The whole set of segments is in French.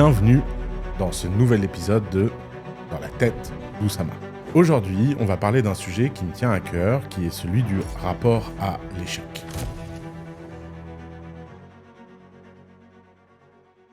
Bienvenue dans ce nouvel épisode de Dans la tête d'Oussama. Aujourd'hui, on va parler d'un sujet qui me tient à cœur, qui est celui du rapport à l'échec.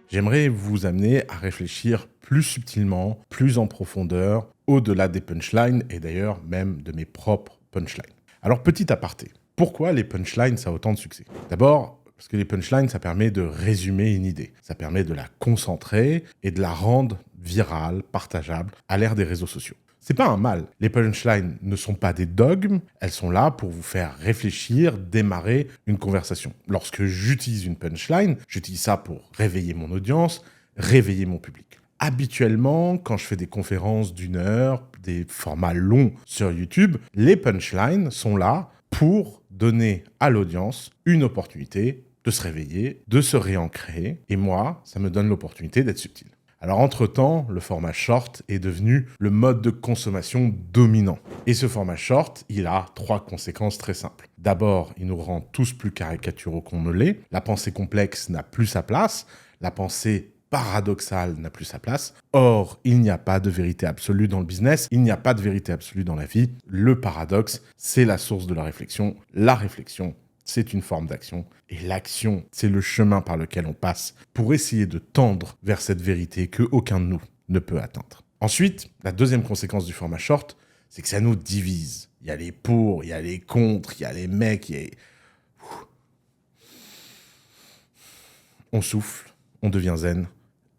J'aimerais vous amener à réfléchir plus subtilement, plus en profondeur, au-delà des punchlines et d'ailleurs même de mes propres punchlines. Alors, petit aparté, pourquoi les punchlines ça a autant de succès ? D'abord, parce que les punchlines, ça permet de résumer une idée. Ça permet de la concentrer et de la rendre virale, partageable, à l'ère des réseaux sociaux. C'est pas un mal. Les punchlines ne sont pas des dogmes, elles sont là pour vous faire réfléchir, démarrer une conversation. Lorsque j'utilise une punchline, j'utilise ça pour réveiller mon audience, réveiller mon public. Habituellement, quand je fais des conférences d'1 heure, des formats longs sur YouTube, les punchlines sont là pour donner à l'audience une opportunité de se réveiller, de se réancrer. Et moi, ça me donne l'opportunité d'être subtil. Alors, entre-temps, le format short est devenu le mode de consommation dominant. Et ce format short, il a 3 conséquences très simples. D'abord, il nous rend tous plus caricaturaux qu'on ne l'est. La pensée complexe n'a plus sa place. La pensée paradoxale n'a plus sa place. Or, il n'y a pas de vérité absolue dans le business. Il n'y a pas de vérité absolue dans la vie. Le paradoxe, c'est la source de la réflexion. La réflexion, c'est une forme d'action. Et l'action, c'est le chemin par lequel on passe pour essayer de tendre vers cette vérité que aucun de nous ne peut atteindre. Ensuite, la deuxième conséquence du format short, c'est que ça nous divise. Il y a les pour, il y a les contre, il y a les mecs, On souffle, on devient zen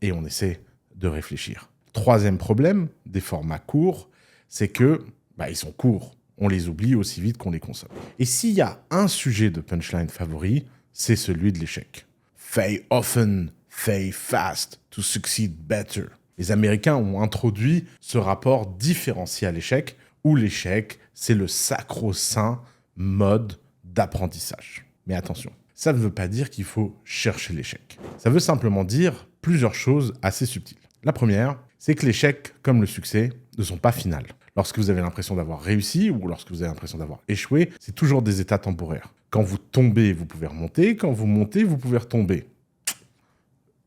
et on essaie de réfléchir. Troisième problème des formats courts, c'est que ils sont courts. On les oublie aussi vite qu'on les consomme. Et s'il y a un sujet de punchline favori, c'est celui de l'échec. Fail often, fail fast to succeed better. Les Américains ont introduit ce rapport différencié à l'échec, où l'échec, c'est le sacro-saint mode d'apprentissage. Mais attention, ça ne veut pas dire qu'il faut chercher l'échec. Ça veut simplement dire plusieurs choses assez subtiles. La première, c'est que l'échec, comme le succès, ne sont pas finales. Lorsque vous avez l'impression d'avoir réussi ou lorsque vous avez l'impression d'avoir échoué, c'est toujours des états temporaires. Quand vous tombez, vous pouvez remonter. Quand vous montez, vous pouvez retomber.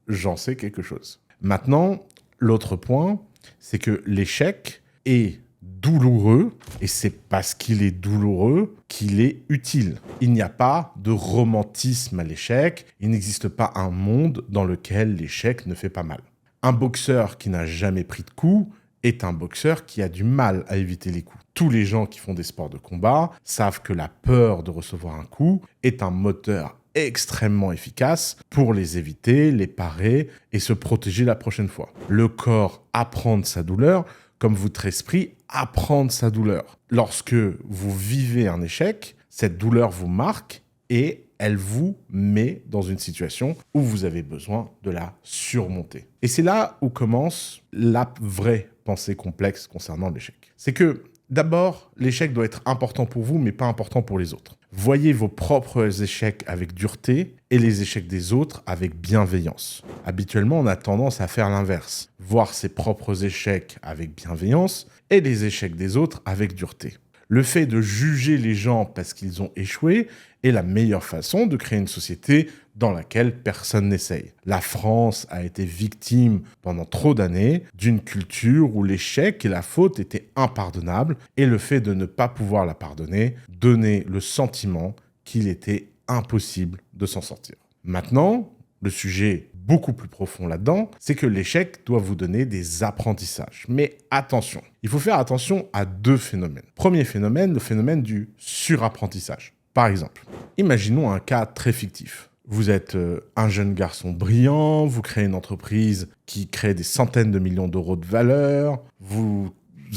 J'en sais quelque chose. Maintenant, l'autre point, c'est que l'échec est douloureux et c'est parce qu'il est douloureux qu'il est utile. Il n'y a pas de romantisme à l'échec. Il n'existe pas un monde dans lequel l'échec ne fait pas mal. Un boxeur qui n'a jamais pris de coup est un boxeur qui a du mal à éviter les coups. Tous les gens qui font des sports de combat savent que la peur de recevoir un coup est un moteur extrêmement efficace pour les éviter, les parer et se protéger la prochaine fois. Le corps apprend de sa douleur comme votre esprit apprend de sa douleur. Lorsque vous vivez un échec, cette douleur vous marque et elle vous met dans une situation où vous avez besoin de la surmonter. Et c'est là où commence la vraie pensée complexe concernant l'échec. C'est que, d'abord, l'échec doit être important pour vous, mais pas important pour les autres. Voyez vos propres échecs avec dureté et les échecs des autres avec bienveillance. Habituellement, on a tendance à faire l'inverse. Voir ses propres échecs avec bienveillance et les échecs des autres avec dureté. Le fait de juger les gens parce qu'ils ont échoué est la meilleure façon de créer une société dans laquelle personne n'essaye. La France a été victime pendant trop d'années d'une culture où l'échec et la faute étaient impardonnables et le fait de ne pas pouvoir la pardonner donnait le sentiment qu'il était impossible de s'en sortir. Maintenant, le sujet beaucoup plus profond là-dedans, c'est que l'échec doit vous donner des apprentissages. Mais attention, il faut faire attention à 2 phénomènes. Premier phénomène, le phénomène du surapprentissage. Par exemple, imaginons un cas très fictif. Vous êtes un jeune garçon brillant, vous créez une entreprise qui crée des centaines de millions d'euros de valeur, vous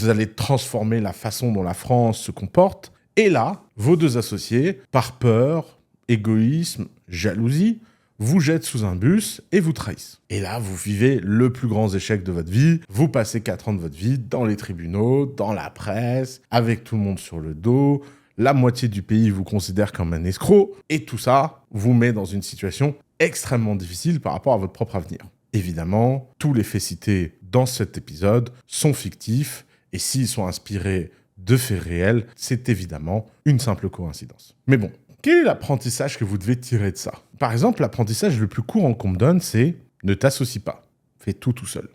allez transformer la façon dont la France se comporte, et là, vos 2 associés, par peur, égoïsme, jalousie, vous jettent sous un bus et vous trahissent. Et là, vous vivez le plus grand échec de votre vie. Vous passez 4 ans de votre vie dans les tribunaux, dans la presse, avec tout le monde sur le dos. La moitié du pays vous considère comme un escroc. Et tout ça vous met dans une situation extrêmement difficile par rapport à votre propre avenir. Évidemment, tous les faits cités dans cet épisode sont fictifs. Et s'ils sont inspirés de faits réels, c'est évidemment une simple coïncidence. Mais bon, quel est l'apprentissage que vous devez tirer de ça ? Par exemple, l'apprentissage le plus courant qu'on me donne, c'est « ne t'associe pas ». fait tout seul.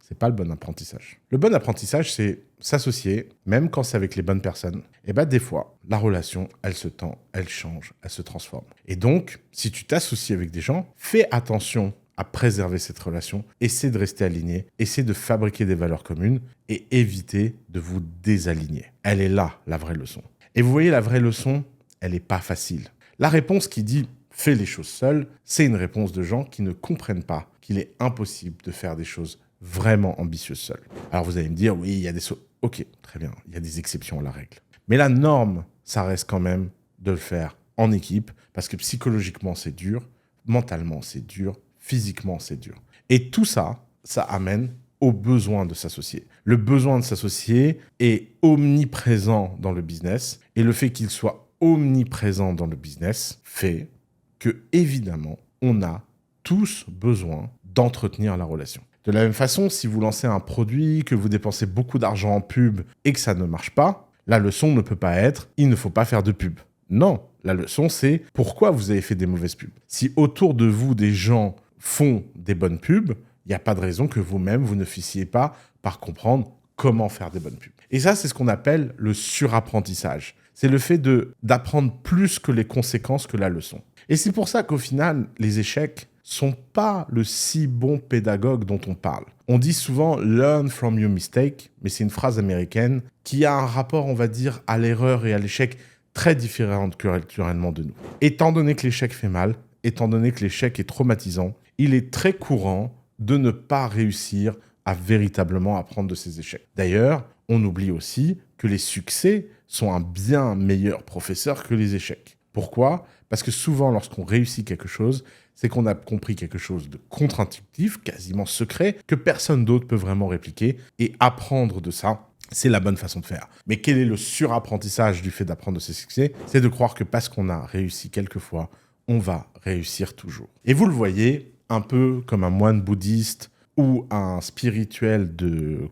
C'est pas le bon apprentissage. Le bon apprentissage, c'est s'associer, même quand c'est avec les bonnes personnes. Et des fois, la relation, elle se tend, elle change, elle se transforme. Et donc, si tu t'associes avec des gens, fais attention à préserver cette relation, essaie de rester aligné, essaie de fabriquer des valeurs communes et éviter de vous désaligner. Elle est là, la vraie leçon. Et vous voyez, la vraie leçon, elle n'est pas facile. La réponse qui dit « fais les choses seul », c'est une réponse de gens qui ne comprennent pas qu'il est impossible de faire des choses vraiment ambitieuses seul. Alors vous allez me dire, oui, il y a des... Ok, très bien, il y a des exceptions à la règle. Mais la norme, ça reste quand même de le faire en équipe, parce que psychologiquement, c'est dur, mentalement, c'est dur, physiquement, c'est dur. Et tout ça, ça amène au besoin de s'associer. Le besoin de s'associer est omniprésent dans le business, et le fait qu'il soit omniprésent dans le business fait que, évidemment, on a tous besoin d'entretenir la relation. De la même façon, si vous lancez un produit, que vous dépensez beaucoup d'argent en pub et que ça ne marche pas, la leçon ne peut pas être « il ne faut pas faire de pub ». Non, la leçon c'est « pourquoi vous avez fait des mauvaises pubs ». Si autour de vous, des gens font des bonnes pubs, il n'y a pas de raison que vous-même, vous ne fissiez pas par comprendre comment faire des bonnes pubs. Et ça, c'est ce qu'on appelle le surapprentissage. C'est le fait d'apprendre plus que les conséquences que la leçon. Et c'est pour ça qu'au final, les échecs sont pas le si bon pédagogue dont on parle. On dit souvent « learn from your mistake », mais c'est une phrase américaine qui a un rapport, on va dire, à l'erreur et à l'échec très différent culturellement de nous. Étant donné que l'échec fait mal, étant donné que l'échec est traumatisant, il est très courant de ne pas réussir à véritablement apprendre de ses échecs. D'ailleurs, on oublie aussi que les succès sont un bien meilleur professeur que les échecs. Pourquoi ? Parce que souvent, lorsqu'on réussit quelque chose, c'est qu'on a compris quelque chose de contre-intuitif, quasiment secret, que personne d'autre peut vraiment répliquer. Et apprendre de ça, c'est la bonne façon de faire. Mais quel est le surapprentissage du fait d'apprendre de ses succès ? C'est de croire que parce qu'on a réussi quelquefois, on va réussir toujours. Et vous le voyez, un peu comme un moine bouddhiste ou un spirituel de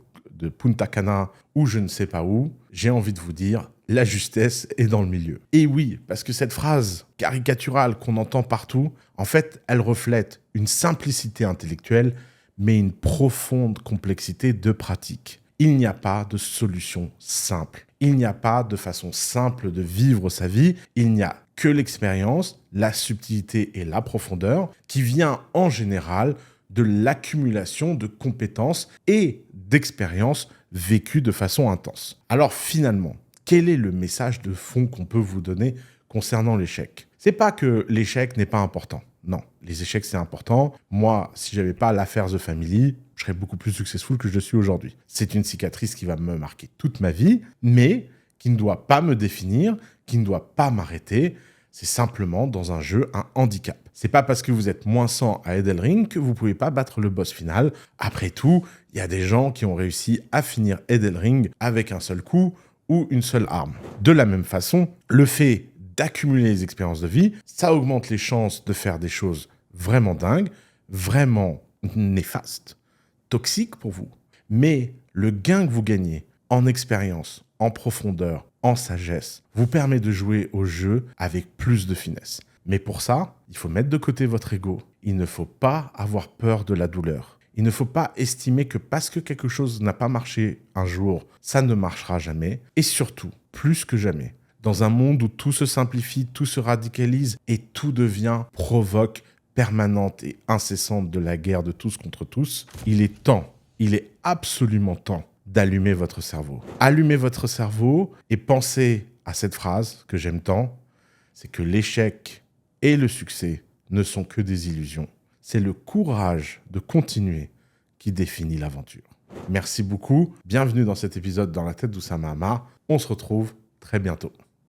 Punta Cana ou je ne sais pas où, j'ai envie de vous dire, la justesse est dans le milieu. Et oui, parce que cette phrase caricaturale qu'on entend partout, en fait, elle reflète une simplicité intellectuelle, mais une profonde complexité de pratique. Il n'y a pas de solution simple. Il n'y a pas de façon simple de vivre sa vie. Il n'y a que l'expérience, la subtilité et la profondeur qui vient en général de l'accumulation de compétences et d'expériences vécues de façon intense. Alors finalement, quel est le message de fond qu'on peut vous donner concernant l'échec ? C'est pas que l'échec n'est pas important. Non, les échecs, c'est important. Moi, si j'avais pas l'affaire The Family, je serais beaucoup plus successful que je le suis aujourd'hui. C'est une cicatrice qui va me marquer toute ma vie, mais qui ne doit pas me définir, qui ne doit pas m'arrêter. C'est simplement, dans un jeu, un handicap. C'est pas parce que vous êtes moins 100 à Elden Ring que vous pouvez pas battre le boss final. Après tout, il y a des gens qui ont réussi à finir Elden Ring avec un seul coup ou une seule arme. De la même façon, le fait d'accumuler les expériences de vie, ça augmente les chances de faire des choses vraiment dingues, vraiment néfastes, toxiques pour vous. Mais le gain que vous gagnez en expérience, en profondeur, en sagesse, vous permet de jouer au jeu avec plus de finesse. Mais pour ça, il faut mettre de côté votre ego. Il ne faut pas avoir peur de la douleur. Il ne faut pas estimer que parce que quelque chose n'a pas marché un jour, ça ne marchera jamais. Et surtout, plus que jamais, dans un monde où tout se simplifie, tout se radicalise et tout devient provoque permanente et incessante de la guerre de tous contre tous, il est absolument temps d'allumer votre cerveau. Allumez votre cerveau et pensez à cette phrase que j'aime tant, c'est que l'échec et le succès ne sont que des illusions. C'est le courage de continuer qui définit l'aventure. Merci beaucoup, bienvenue dans cet épisode dans la tête d'Oussama Hamar. On se retrouve très bientôt.